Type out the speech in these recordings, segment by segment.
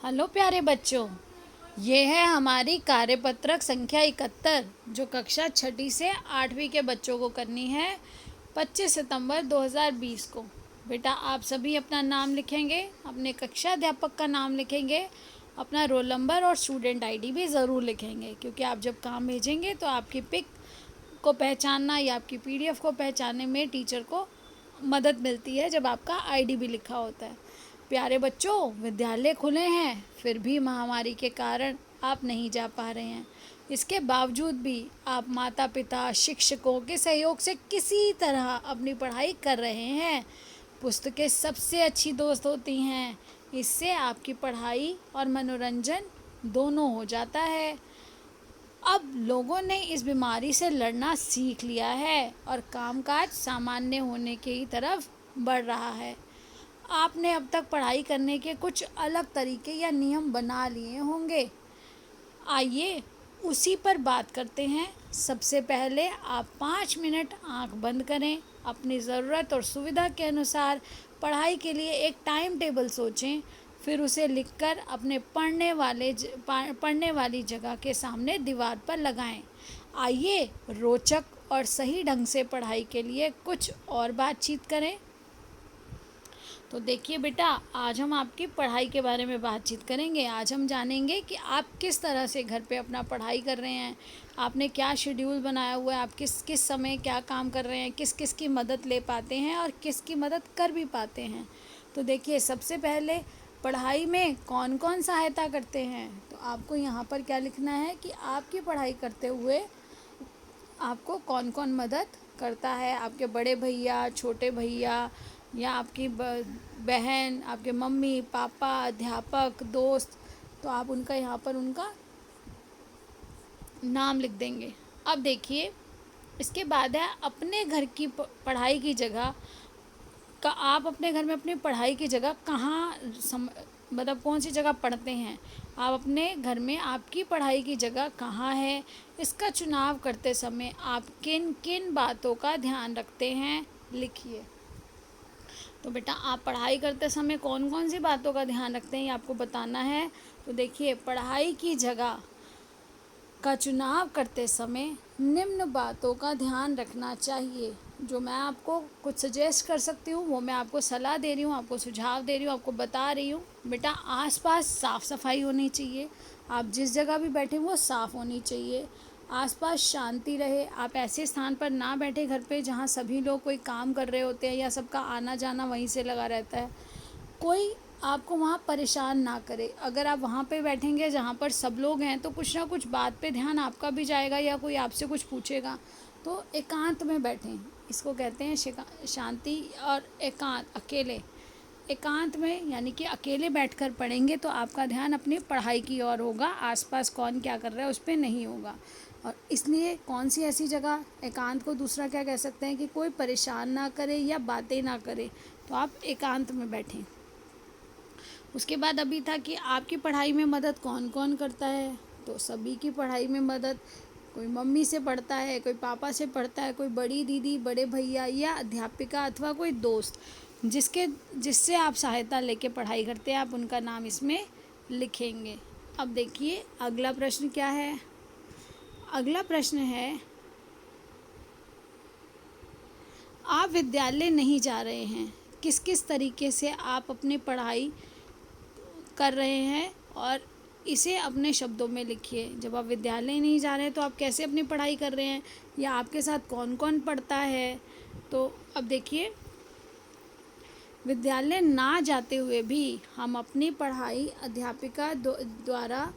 Hello प्यारे बच्चों, ये है हमारी कार्यपत्रक संख्या 71 जो कक्षा छठी से 8वीं के बच्चों को करनी है 25 सितंबर 2020 को। बेटा आप सभी अपना नाम लिखेंगे, अपने कक्षा अध्यापक का नाम लिखेंगे, अपना रोल नंबर और स्टूडेंट आईडी भी ज़रूर लिखेंगे, क्योंकि आप जब काम भेजेंगे तो आपकी पिक को पहचानना या आपकी पीडीएफ को पहचानने में टीचर को मदद मिलती है जब आपका आईडी भी लिखा होता है। प्यारे बच्चों, विद्यालय खुले हैं, फिर भी महामारी के कारण आप नहीं जा पा रहे हैं। इसके बावजूद भी आप माता पिता शिक्षकों के सहयोग से किसी तरह अपनी पढ़ाई कर रहे हैं। पुस्तकें सबसे अच्छी दोस्त होती हैं, इससे आपकी पढ़ाई और मनोरंजन दोनों हो जाता है। अब लोगों ने इस बीमारी से लड़ना सीख लिया है और कामकाज सामान्य होने की तरफ बढ़ रहा है। आपने अब तक पढ़ाई करने के कुछ अलग तरीके या नियम बना लिए होंगे। आइए उसी पर बात करते हैं। सबसे पहले आप 5 मिनट आंख बंद करें। अपनी ज़रूरत और सुविधा के अनुसार पढ़ाई के लिए एक टाइम टेबल सोचें, फिर उसे लिखकर अपने पढ़ने वाली जगह के सामने दीवार पर लगाएं। आइए रोचक और सही ढंग से पढ़ाई के लिए कुछ और बातचीत करें। तो देखिए बेटा, आज हम आपकी पढ़ाई के बारे में बातचीत करेंगे। आज हम जानेंगे कि आप किस तरह से घर पे अपना पढ़ाई कर रहे हैं, आपने क्या शेड्यूल बनाया हुआ है, आप किस किस समय क्या काम कर रहे हैं, किस किस की मदद ले पाते हैं और किस की मदद कर भी पाते हैं। तो देखिए, सबसे पहले पढ़ाई में कौन कौन सहायता करते हैं। तो आपको यहाँ पर क्या लिखना है कि आपकी पढ़ाई करते हुए आपको कौन कौन मदद करता है। आपके बड़े भैया, छोटे भैया या आपकी बहन, आपके मम्मी पापा, अध्यापक, दोस्त। तो आप उनका यहाँ पर उनका नाम लिख देंगे। अब देखिए, इसके बाद है अपने घर की पढ़ाई की जगह का। आप अपने घर में अपनी पढ़ाई की जगह कहाँ मतलब कौन सी जगह पढ़ते हैं। आप अपने घर में आपकी पढ़ाई की जगह कहाँ है, इसका चुनाव करते समय आप किन किन बातों का ध्यान रखते हैं, लिखिए। तो बेटा, आप पढ़ाई करते समय कौन कौन सी बातों का ध्यान रखते हैं, ये आपको बताना है। तो देखिए, पढ़ाई की जगह का चुनाव करते समय निम्न बातों का ध्यान रखना चाहिए। जो मैं आपको कुछ सजेस्ट कर सकती हूँ वो मैं आपको सलाह दे रही हूँ, आपको सुझाव दे रही हूँ, आपको बता रही हूँ। बेटा, आसपास साफ़ सफाई होनी चाहिए। आप जिस जगह भी बैठे वो साफ़ होनी चाहिए। आसपास शांति रहे। आप ऐसे स्थान पर ना बैठे घर पे जहाँ सभी लोग कोई काम कर रहे होते हैं या सबका आना जाना वहीं से लगा रहता है। कोई आपको वहाँ परेशान ना करे। अगर आप वहाँ पे बैठेंगे जहाँ पर सब लोग हैं तो कुछ ना कुछ बात पे ध्यान आपका भी जाएगा या कोई आपसे कुछ पूछेगा। तो एकांत में बैठें, इसको कहते हैं शांति और एकांत, अकेले। एकांत में यानी कि अकेले बैठकर पढ़ेंगे तो आपका ध्यान अपनी पढ़ाई की ओर होगा, आसपास कौन क्या कर रहा है उस पर नहीं होगा। और इसलिए कौन सी ऐसी जगह, एकांत को दूसरा क्या कह सकते हैं कि कोई परेशान ना करे या बातें ना करे, तो आप एकांत में बैठें। उसके बाद अभी था कि आपकी पढ़ाई में मदद कौन कौन करता है। तो सभी की पढ़ाई में मदद, कोई मम्मी से पढ़ता है, कोई पापा से पढ़ता है, कोई बड़ी दीदी, बड़े भैया या अध्यापिका अथवा कोई दोस्त जिससे आप सहायता लेके पढ़ाई करते हैं, आप उनका नाम इसमें लिखेंगे। अब देखिए अगला प्रश्न क्या है। अगला प्रश्न है, आप विद्यालय नहीं जा रहे हैं, किस किस तरीके से आप अपनी पढ़ाई कर रहे हैं और इसे अपने शब्दों में लिखिए। जब आप विद्यालय नहीं जा रहे हैं तो आप कैसे अपनी पढ़ाई कर रहे हैं या आपके साथ कौन कौन पढ़ता है। तो अब देखिए, विद्यालय ना जाते हुए भी हम अपनी पढ़ाई अध्यापिका द्वारा,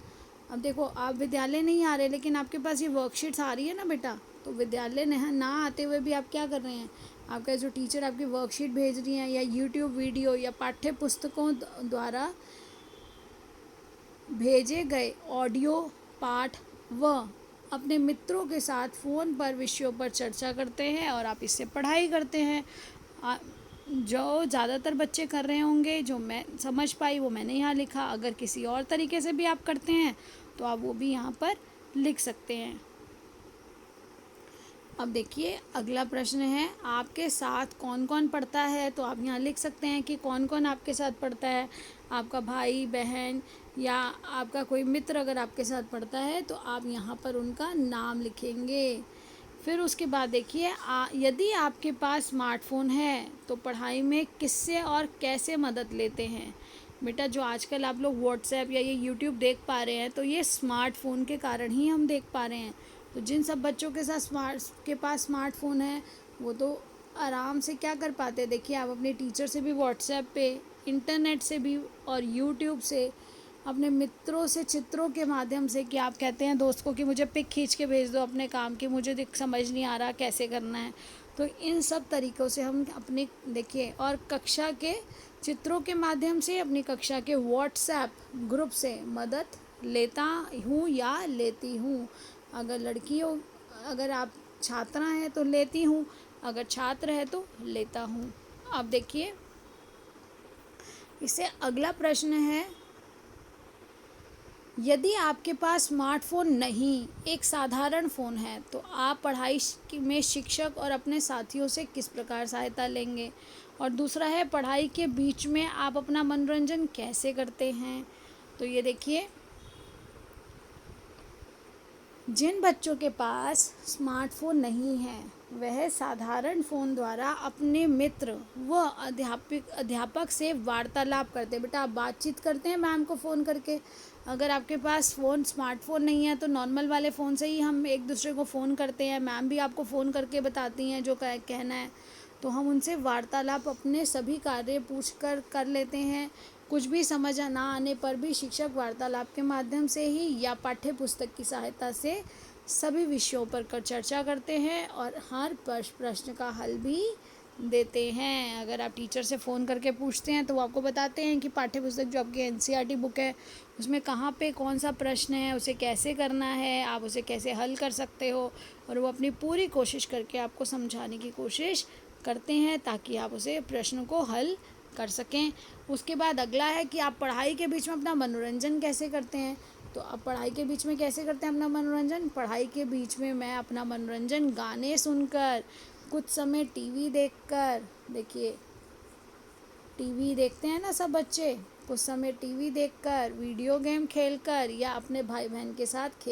अब देखो आप विद्यालय नहीं आ रहे लेकिन आपके पास ये वर्कशीट्स आ रही है ना बेटा, तो विद्यालय ना आते हुए भी आप क्या कर रहे हैं, आपका जो टीचर आपकी वर्कशीट भेज रही हैं या यूट्यूब वीडियो या पाठ्य पुस्तकों द्वारा भेजे गए ऑडियो पाठ व अपने मित्रों के साथ फ़ोन पर विषयों पर चर्चा करते हैं और आप इससे पढ़ाई करते हैं। जो ज़्यादातर बच्चे कर रहे होंगे, जो मैं समझ पाई वो मैंने यहाँ लिखा। अगर किसी और तरीके से भी आप करते हैं तो आप वो भी यहाँ पर लिख सकते हैं। अब देखिए अगला प्रश्न है, आपके साथ कौन कौन पढ़ता है? तो आप यहाँ लिख सकते हैं कि कौन कौन आपके साथ पढ़ता है। आपका भाई बहन या आपका कोई मित्र अगर आपके साथ पढ़ता है तो आप यहाँ पर उनका नाम लिखेंगे। फिर उसके बाद देखिए यदि आपके पास स्मार्टफ़ोन है तो पढ़ाई में किससे और कैसे मदद लेते हैं? बेटा जो आजकल आप लोग व्हाट्सएप या ये यूट्यूब देख पा रहे हैं तो ये स्मार्टफ़ोन के कारण ही हम देख पा रहे हैं। तो जिन सब बच्चों के साथ स्मार्टफ़ोन है वो तो आराम से क्या कर पाते हैं। देखिए आप अपने टीचर से भी व्हाट्सएप पे, इंटरनेट से भी और यूट्यूब से, अपने मित्रों से चित्रों के माध्यम से, कि आप कहते हैं दोस्त को कि मुझे पिक खींच के भेज दो अपने काम की, मुझे समझ नहीं आ रहा कैसे करना है। तो इन सब तरीक़ों से हम अपनी देखिए, और कक्षा के चित्रों के माध्यम से अपनी कक्षा के व्हाट्सएप ग्रुप से मदद लेता हूँ या लेती हूँ। अगर लड़की हो, अगर आप छात्रा हैं तो लेती हूँ, अगर छात्र है तो लेता हूँ। अब देखिए इससे अगला प्रश्न है, यदि आपके पास स्मार्टफ़ोन नहीं, एक साधारण फ़ोन है, तो आप पढ़ाई में शिक्षक और अपने साथियों से किस प्रकार सहायता लेंगे? और दूसरा है, पढ़ाई के बीच में आप अपना मनोरंजन कैसे करते हैं? तो ये देखिए, जिन बच्चों के पास स्मार्टफ़ोन नहीं है वह साधारण फ़ोन द्वारा अपने मित्र व अध्यापक से वार्तालाप करते हैं। बेटा आप बातचीत करते हैं मैम को फ़ोन करके। अगर आपके पास स्मार्टफ़ोन नहीं है तो नॉर्मल वाले फ़ोन से ही हम एक दूसरे को फ़ोन करते हैं। मैम भी आपको फ़ोन करके बताती हैं जो कहना है, तो हम उनसे वार्तालाप अपने सभी कार्य पूछ कर लेते हैं। कुछ भी समझ ना आने पर भी शिक्षक वार्तालाप के माध्यम से ही या पाठ्य पुस्तक की सहायता से सभी विषयों पर चर्चा करते हैं और हर प्रश्न का हल भी देते हैं। अगर आप टीचर से फ़ोन करके पूछते हैं तो वो आपको बताते हैं कि पाठ्य पुस्तक जो आपकी एनसीईआरटी बुक है उसमें कहाँ पे कौन सा प्रश्न है, उसे कैसे करना है, आप उसे कैसे हल कर सकते हो, और वो अपनी पूरी कोशिश करके आपको समझाने की कोशिश करते हैं ताकि आप उसे प्रश्न को हल कर सकें। उसके बाद अगला है कि आप पढ़ाई के बीच में अपना मनोरंजन कैसे करते हैं? तो आप पढ़ाई के बीच में कैसे करते हैं अपना मनोरंजन? पढ़ाई के बीच में मैं अपना मनोरंजन गाने सुनकर, कुछ समय टीवी देखकर, देखिए टीवी देखते हैं ना सब बच्चे, कुछ समय टीवी देखकर, वीडियो गेम खेलकर या अपने भाई बहन के साथ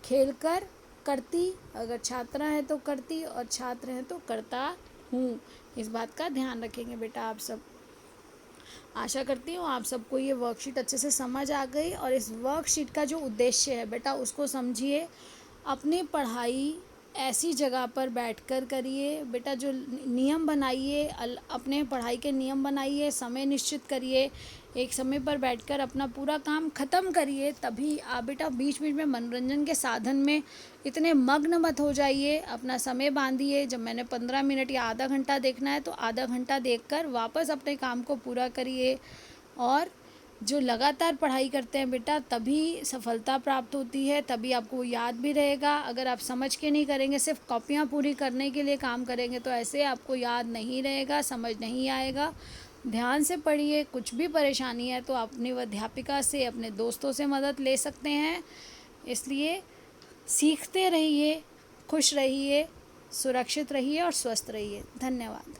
खेलकर करती, अगर छात्रा है तो करती और छात्र हैं तो करता हूँ। इस बात का ध्यान रखेंगे बेटा आप सब। आशा करती हूँ आप सबको ये वर्कशीट अच्छे से समझ आ गई, और इस वर्कशीट का जो उद्देश्य है बेटा उसको समझिए। अपनी पढ़ाई ऐसी जगह पर बैठकर करिए बेटा, जो नियम बनाइए, अपने पढ़ाई के नियम बनाइए, समय निश्चित करिए, एक समय पर बैठकर अपना पूरा काम ख़त्म करिए। तभी आप बेटा बीच बीच में मनोरंजन के साधन में इतने मग्न मत हो जाइए। अपना समय बांधिए, जब मैंने 15 मिनट या आधा घंटा देखना है तो आधा घंटा देखकर वापस अपने काम को पूरा करिए। और जो लगातार पढ़ाई करते हैं बेटा तभी सफलता प्राप्त होती है, तभी आपको याद भी रहेगा। अगर आप समझ के नहीं करेंगे, सिर्फ कॉपियाँ पूरी करने के लिए काम करेंगे तो ऐसे आपको याद नहीं रहेगा, समझ नहीं आएगा। ध्यान से पढ़िए। कुछ भी परेशानी है तो आप अपनी अध्यापिका से, अपने दोस्तों से मदद ले सकते हैं। इसलिए सीखते रहिए, खुश रहिए, सुरक्षित रहिए और स्वस्थ रहिए। धन्यवाद।